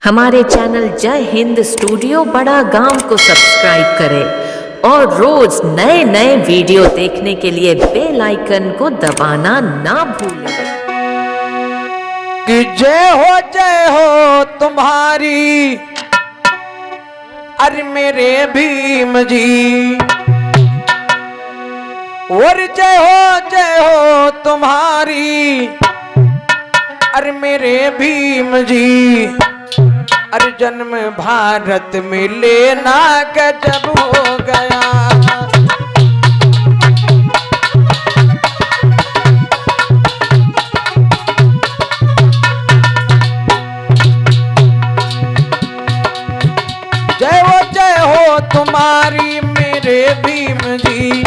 हमारे चैनल जय हिंद स्टूडियो बड़ा गांव को सब्सक्राइब करें और रोज नए नए वीडियो देखने के लिए बेल आइकन को दबाना ना भूलें। कि जय हो तुम्हारी अरे मेरे भीम जी, और जय हो तुम्हारी अरे मेरे भीम जी। अरे जन्म भारत में लेना गजब हो गया। जय हो तुम्हारी मेरे भीम जी।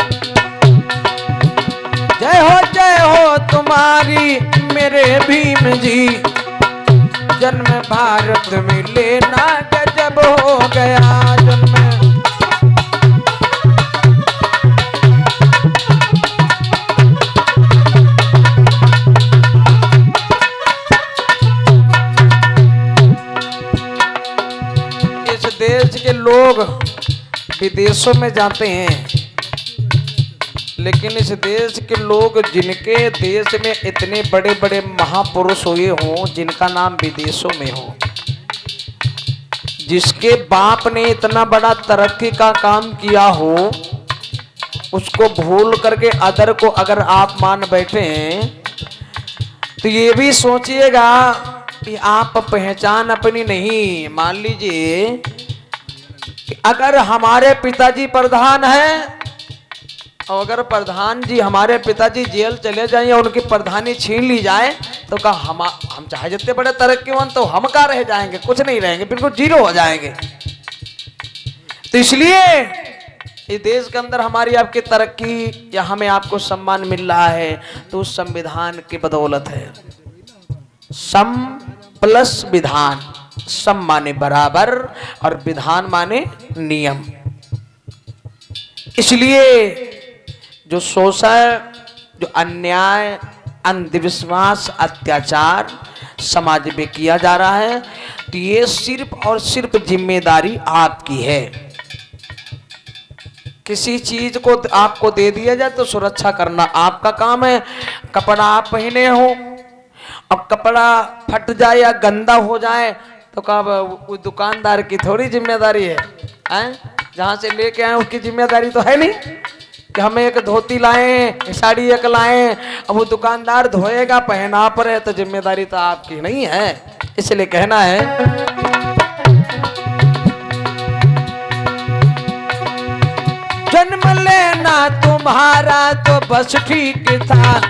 जय हो तुम्हारी मेरे भीम जी। जन्म भारत में लेना गजब हो गया। जन्म इस देश के लोग विदेशों में जाते हैं, लेकिन इस देश के लोग जिनके देश में इतने बड़े बड़े महापुरुष हुए हों, जिनका नाम विदेशों में हो, जिसके बाप ने इतना बड़ा तरक्की का काम किया हो, उसको भूल करके अदर को अगर आप मान बैठे हैं तो ये भी सोचिएगा कि आप पहचान अपनी नहीं। मान लीजिए कि अगर हमारे पिताजी प्रधान हैं और अगर प्रधान जी हमारे पिताजी जेल चले जाएं या उनकी प्रधानी छीन ली जाए तो क्या हम चाहे जितने बड़े तरक्कीवान तो हम क्या रह जाएंगे? कुछ नहीं रहेंगे, बिल्कुल जीरो हो जाएंगे। तो इसलिए इस देश के अंदर हमारी आपकी तरक्की या हमें आपको सम्मान मिल रहा है तो उस संविधान की बदौलत है। सम प्लस विधान, सम माने बराबर और विधान माने नियम। इसलिए जो शोषण, जो अन्याय, अंधविश्वास, अत्याचार समाज में किया जा रहा है तो ये सिर्फ और सिर्फ जिम्मेदारी आपकी है। किसी चीज को आपको दे दिया जाए तो सुरक्षा करना आपका काम है। कपड़ा आप पहने हो, अब कपड़ा फट जाए या गंदा हो जाए तो कब दुकानदार की थोड़ी जिम्मेदारी है? जहां से लेके आए उसकी जिम्मेदारी तो है नहीं कि हमें एक धोती लाएं, साड़ी एक लाएं, अब वो दुकानदार धोएगा, पहना पर है तो जिम्मेदारी तो आपकी नहीं है। इसलिए कहना है जन्म लेना तुम्हारा तो बस ठीक था।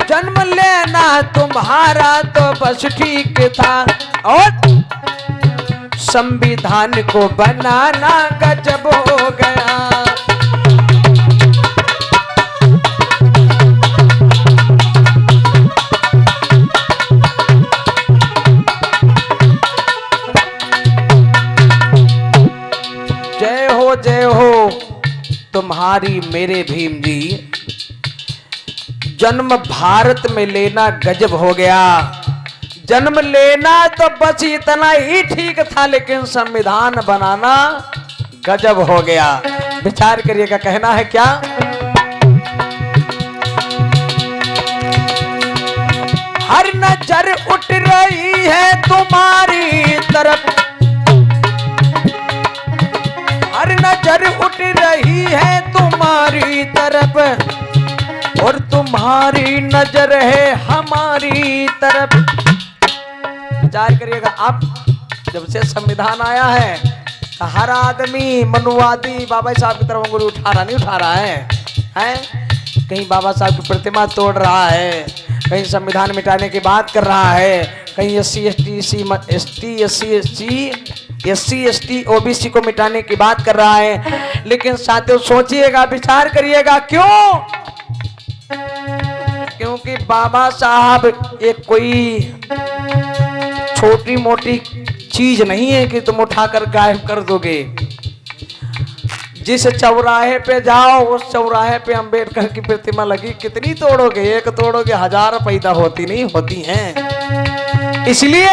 जन्म लेना तुम्हारा तो बस ठीक था और संविधान को बनाना गजब हो गया। जय हो तुम्हारी मेरे भीम जी। जन्म भारत में लेना गजब हो गया। जन्म लेना तो बस इतना ही ठीक था, लेकिन संविधान बनाना गजब हो गया। विचार करिएगा, कहना है क्या? हर नजर उठ रही है तुम्हारी तरफ, हर नजर उठ रही है तुम्हारी तरफ और तुम्हारी नजर है हमारी तरफ। विचार करिएगा, आप जब से संविधान आया है तो हर आदमी मनुवादी बाबा साहब की तरफ उंगली उठा रहा, नहीं उठा रहा है? कहीं बाबा साहब की प्रतिमा तोड़ रहा है, कहीं संविधान मिटाने की बात कर रहा है, कहीं एससी एसटी ओबीसी को मिटाने की बात कर रहा है। लेकिन साथियों सोचिएगा, विचार करिएगा, क्यों? क्योंकि बाबा साहब एक कोई छोटी मोटी चीज नहीं है कि तुम उठाकर गायब कर दोगे। जिस चौराहे पे जाओ उस चौराहे पे अंबेडकर की प्रतिमा लगी, कितनी तोड़ोगे? एक तोड़ोगे, 1000 पैदा होती नहीं होती हैं। इसलिए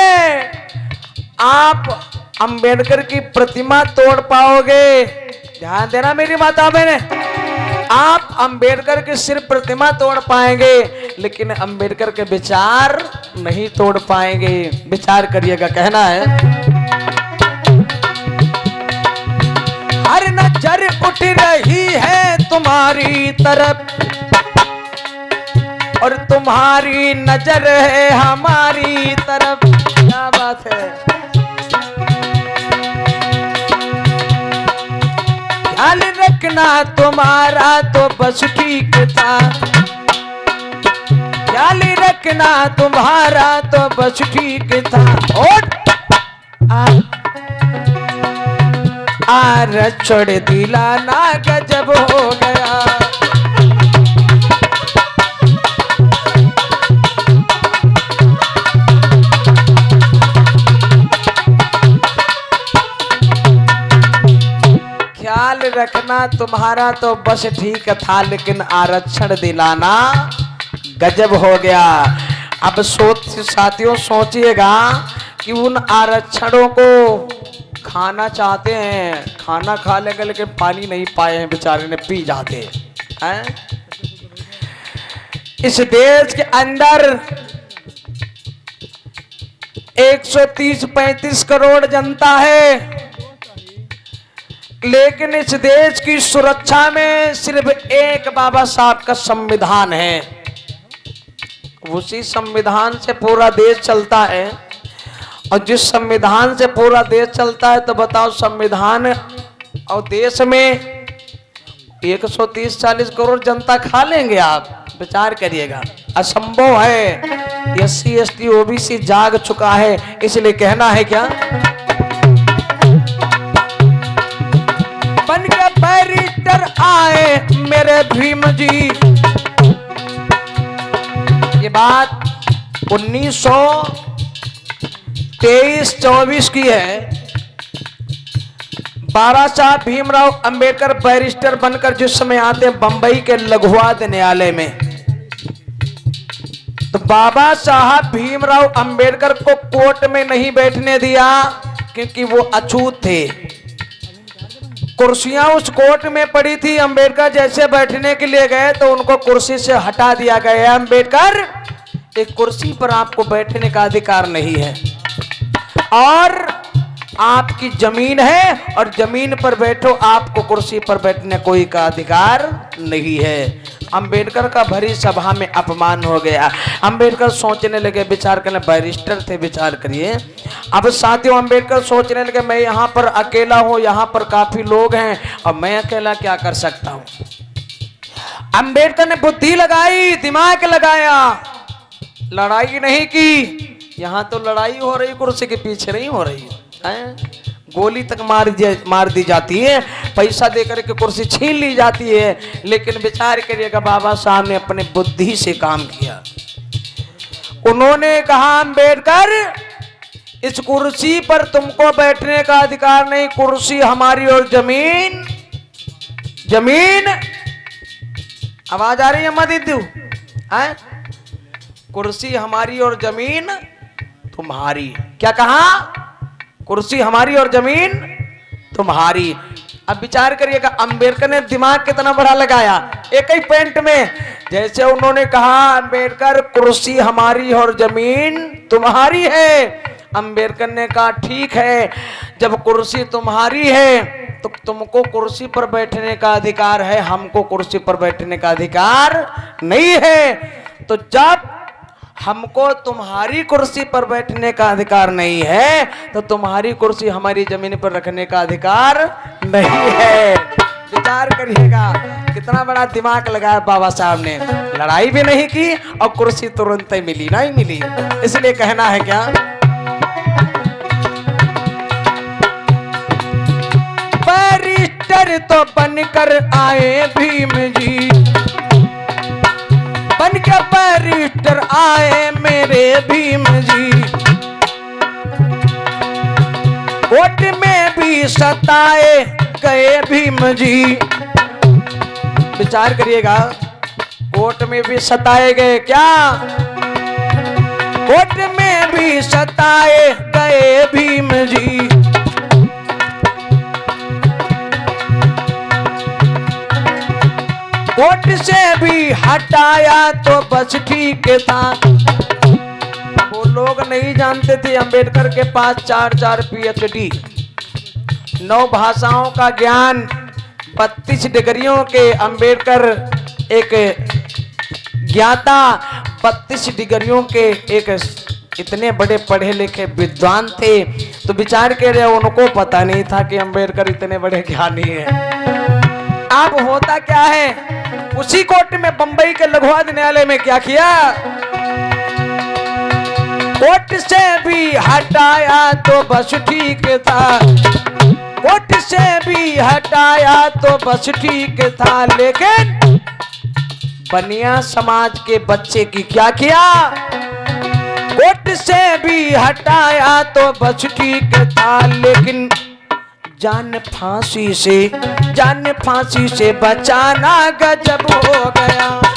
आप अंबेडकर की प्रतिमा तोड़ पाओगे। ध्यान देना मेरी माता बहने, आप अंबेडकर की सिर्फ प्रतिमा तोड़ पाएंगे लेकिन अंबेडकर के विचार नहीं तोड़ पाएंगे। विचार करिएगा, कहना है हर नजर उठ रही है तुम्हारी तरफ और तुम्हारी नजर है हमारी तरफ। क्या बात है। ख्याल रखना तुम्हारा तो बस ठीक था, ख्याल रखना तुम्हारा तो बस ठीक था। और आरक्षण दिलाना गजब हो गया। ख्याल रखना तुम्हारा तो बस ठीक था लेकिन आरक्षण दिलाना गजब हो गया। अब साथियों सोचिएगा कि उन आरक्षणों को खाना चाहते हैं, खाना खा लेंगे लेकिन पानी नहीं पाए हैं, बेचारे ने पी जाते हैं। इस देश के अंदर 130-135 करोड़ जनता है लेकिन इस देश की सुरक्षा में सिर्फ एक बाबा साहब का संविधान है। उसी संविधान से पूरा देश चलता है और जिस संविधान से पूरा देश चलता है तो बताओ संविधान और देश में 130-140 करोड़ जनता खा लेंगे? आप विचार करिएगा, असंभव है। SC ST OBC जाग चुका है। इसलिए कहना है क्या, बन के बैरिस्टर आए मेरे भीम जी। ये बात 1923-24 की है। बाबा साहब भीमराव अंबेडकर बैरिस्टर बनकर जिस समय आते हैं बंबई के लघुवाद न्यायालय में, तो बाबा साहब भीमराव अंबेडकर को कोर्ट में नहीं बैठने दिया क्योंकि वो अछूत थे। कुर्सियां उस कोर्ट में पड़ी थी, अंबेडकर जैसे बैठने के लिए गए तो उनको कुर्सी से हटा दिया गया। अंबेडकर, एक कुर्सी पर आपको बैठने का अधिकार नहीं है और आपकी जमीन है और जमीन पर बैठो, आपको कुर्सी पर बैठने कोई का अधिकार नहीं है। अंबेडकर का भरी सभा में अपमान हो गया। अंबेडकर सोचने लगे, विचार करने, बैरिस्टर थे, विचार करिए। अब साथियों अंबेडकर सोचने लगे मैं यहाँ पर अकेला हूँ, यहाँ पर काफी लोग हैं और मैं अकेला क्या कर सकता हूँ। अंबेडकर ने बुद्धि लगाई, दिमाग लगाया, लड़ाई नहीं की। यहाँ तो लड़ाई हो रही, कुर्सी के पीछे नहीं हो रही है। गोली तक मार दी जाती है, पैसा देकर के कुर्सी छीन ली जाती है। लेकिन विचार करिएगा, बाबा साहब ने अपने बुद्धि से काम किया। उन्होंने कहा अंबेडकर, इस कुर्सी पर तुमको बैठने का अधिकार नहीं, कुर्सी हमारी और जमीन जमीन। आवाज आ रही है मदीदू? कुर्सी हमारी और जमीन तुम्हारी। क्या कहा? कुर्सी हमारी और जमीन तुम्हारी। अब विचार करिएगा अंबेडकर ने दिमाग कितना बड़ा लगाया एक ही पॉइंट में। जैसे उन्होंने कहा अंबेडकर, कुर्सी हमारी और जमीन तुम्हारी है, अंबेडकर ने कहा ठीक है, जब कुर्सी तुम्हारी है तो तुमको कुर्सी पर बैठने का अधिकार है, हमको कुर्सी पर बैठने का अधिकार नहीं है। तो जब हमको तुम्हारी कुर्सी पर बैठने का अधिकार नहीं है तो तुम्हारी कुर्सी हमारी जमीन पर रखने का अधिकार नहीं है। विचार करिएगा कितना बड़ा दिमाग लगाया बाबा साहब ने। लड़ाई भी नहीं की और कुर्सी तुरंत ही मिली, नहीं मिली। इसलिए कहना है क्या, बैरिस्टर तो बनकर आए भीम जी, बन के बैरिस्टर आए मेरे भीम जी। कोर्ट में भी सताए गए भीम जी। विचार करिएगा, कोर्ट में भी सताए गए क्या? कोर्ट में भी सताए गए भीम जी। कोर्ट से भी हटाया तो बस ठीक था। वो लोग नहीं जानते थे अंबेडकर के पास 4 PhD, 9 भाषाओं का ज्ञान, 32 डिग्रियों के अंबेडकर एक ज्ञाता, 32 डिग्रियों के एक इतने बड़े पढ़े लिखे विद्वान थे। तो विचार कर रहे, उनको पता नहीं था कि अंबेडकर इतने बड़े ज्ञानी हैं। अब होता क्या है, उसी कोर्ट में बंबई के लघु न्यायालय में क्या किया, कोर्ट से भी हटाया तो बस ठीक था। कोर्ट से भी हटाया तो बस ठीक था, लेकिन बनिया समाज के बच्चे की क्या किया, कोर्ट से भी हटाया तो बस ठीक था, लेकिन जान फांसी से बचाना गजब हो गया।